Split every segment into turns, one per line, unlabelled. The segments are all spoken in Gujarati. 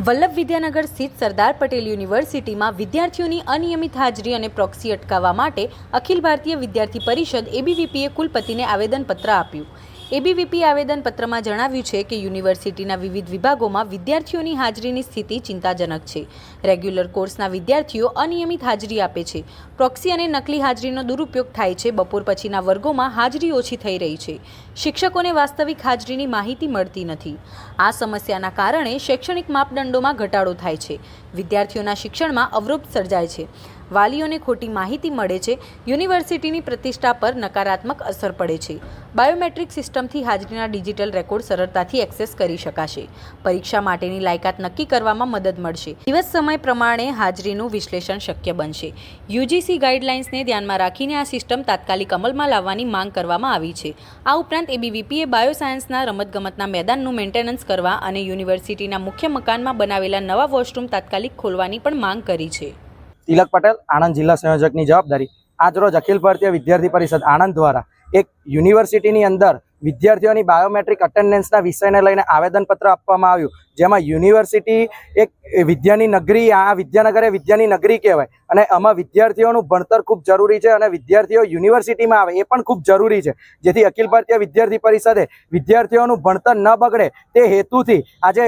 વલ્લભ વિદ્યાનગર સ્થિત સરદાર પટેલ યુનિવર્સિટીમાં વિદ્યાર્થીઓની અનિયમિત હાજરી અને પ્રોક્સી અટકાવવા માટે અખિલ ભારતીય વિદ્યાર્થી પરિષદ એબીવીપીએ કુલપતિને આવેદનપત્ર આપ્યું। એબીવીપી આવેદનપત્રમાં જણાવ્યું છે કે યુનિવર્સિટીના વિવિધ વિભાગોમાં વિદ્યાર્થીઓની હાજરીની સ્થિતિ ચિંતાજનક છે। રેગ્યુલર કોર્સના વિદ્યાર્થીઓ અનિયમિત હાજરી આપે છે, પ્રોક્સી અને નકલી હાજરીનો દુરુપયોગ થાય છે, બપોર પછીના વર્ગોમાં હાજરી ઓછી થઈ રહી છે, શિક્ષકોને વાસ્તવિક હાજરીની માહિતી મળતી નથી। આ સમસ્યાના કારણે શૈક્ષણિક માપદંડોમાં ઘટાડો થાય છે, વિદ્યાર્થીઓના શિક્ષણમાં અવરોધ સર્જાય છે, વાલીઓને ખોટી માહિતી મળે છે, યુનિવર્સિટીની પ્રતિષ્ઠા પર નકારાત્મક અસર પડે છે। બાયોમેટ્રિક સિસ્ટમથી હાજરીના ડિજિટલ રેકોર્ડ સરળતાથી એક્સેસ કરી શકાશે, પરીક્ષા માટેની લાયકાત નક્કી કરવામાં મદદ મળશે, દિવસ સમય પ્રમાણે હાજરીનું વિશ્લેષણ શક્ય બનશે। યુજીસી ગાઈડલાઇન્સને ધ્યાનમાં રાખીને આ સિસ્ટમ તાત્કાલિક અમલમાં લાવવાની માંગ કરવામાં આવી છે। આ ઉપરાંત એબીવીપીએ બાયોસાયન્સના રમતગમતના મેદાનનું મેન્ટેનન્સ કરવા અને યુનિવર્સિટીના મુખ્ય મકાનમાં બનાવેલા નવા વોશરૂમ તાત્કાલિક ખોલવાની પણ માંગ કરી છે।
તિલક પટેલ, આણંદ જિલ્લા સંયોજકની જવાબદારી। આજરોજ અખિલ ભારતીય વિદ્યાર્થી પરિષદ આણંદ દ્વારા એક યુનિવર્સિટીની અંદર વિદ્યાર્થીઓની બાયોમેટ્રિક અટેન્ડન્સના વિષયને લઈને આવેદનપત્ર આપવામાં આવ્યું, જેમાં યુનિવર્સિટી એક વિદ્યાની નગરી, આ વિદ્યાનગર એ વિદ્યાની નગરી કહેવાય અને આમાં વિદ્યાર્થીઓનું ભણતર ખૂબ જરૂરી છે અને વિદ્યાર્થીઓ યુનિવર્સિટીમાં આવે એ પણ ખૂબ જરૂરી છે, જેથી અખિલ ભારતીય વિદ્યાર્થી પરિષદે વિદ્યાર્થીઓનું ભણતર ન બગડે તે હેતુથી આજે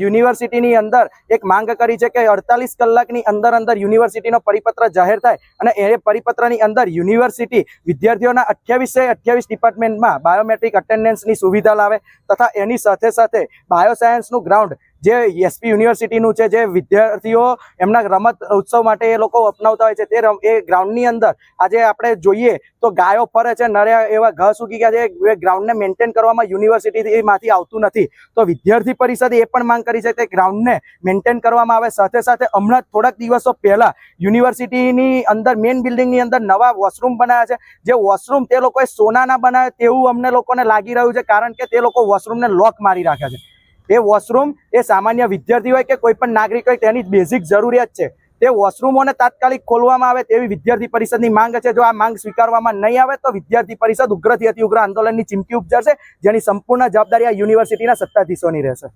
યુનિવર્સિટીની અંદર એક માંગ કરી છે કે 48 કલાકની અંદર યુનિવર્સિટીનો પરિપત્ર જાહેર થાય અને એ પરિપત્રની અંદર યુનિવર્સિટી વિદ્યાર્થીઓના 28 ડિપાર્ટમેન્ટમાં બાયોમેટ્રિક અટેન્ડન્સની સુવિધા લાવે તથા એની સાથે સાથે બાયોસાયન્સનું ગ્રાઉન્ડ જે એસપી યુનિવર્સિટીનું છે, જે વિદ્યાર્થીઓ એમના રમત ઉત્સવ માટે એ લોકો અપનાવતા હોય છે, તે એ ગ્રાઉન્ડની અંદર આજે આપણે જોઈએ તો ગાયો ફરે છે, નર્યા એવા ઘાસ ઉગી ગયા છે, એ ગ્રાઉન્ડને મેન્ટેન કરવામાં યુનિવર્સિટીમાંથી આવતું નથી। તો વિદ્યાર્થી પરિષદે એ પણ માંગ કરી છે કે ગ્રાઉન્ડને મેન્ટેન કરવામાં આવે। સાથે સાથે હમણાં થોડાક દિવસો પહેલા યુનિવર્સિટીની અંદર મેઇન બિલ્ડિંગની અંદર નવા વોશરૂમ બનાવ્યા છે, જે વોશરૂમ તે લોકોએ સોનાના બનાવે તેવું અમને લોકોને લાગી રહ્યું છે, કારણ કે તે લોકો વોશરૂમને લોક મારી રાખ્યા છે। એ વોશરૂમ એ સામાન્ય વિદ્યાર્થી હોય કે કોઈ પણ નાગરિક હોય તેની બેઝિક જરૂરિયાત છે, તે વોશરૂમોને તાત્કાલિક ખોલવામાં આવે તેવી વિદ્યાર્થી પરિષદની માંગ છે। જો આ માંગ સ્વીકારવામાં નહીં આવે તો વિદ્યાર્થી પરિષદ ઉગ્રથી અતિ ઉગ્ર આંદોલનની ચીમકી ઉચ્ચારશે, જેની સંપૂર્ણ જવાબદારી આ યુનિવર્સિટીના સત્તાધીશોની રહેશે।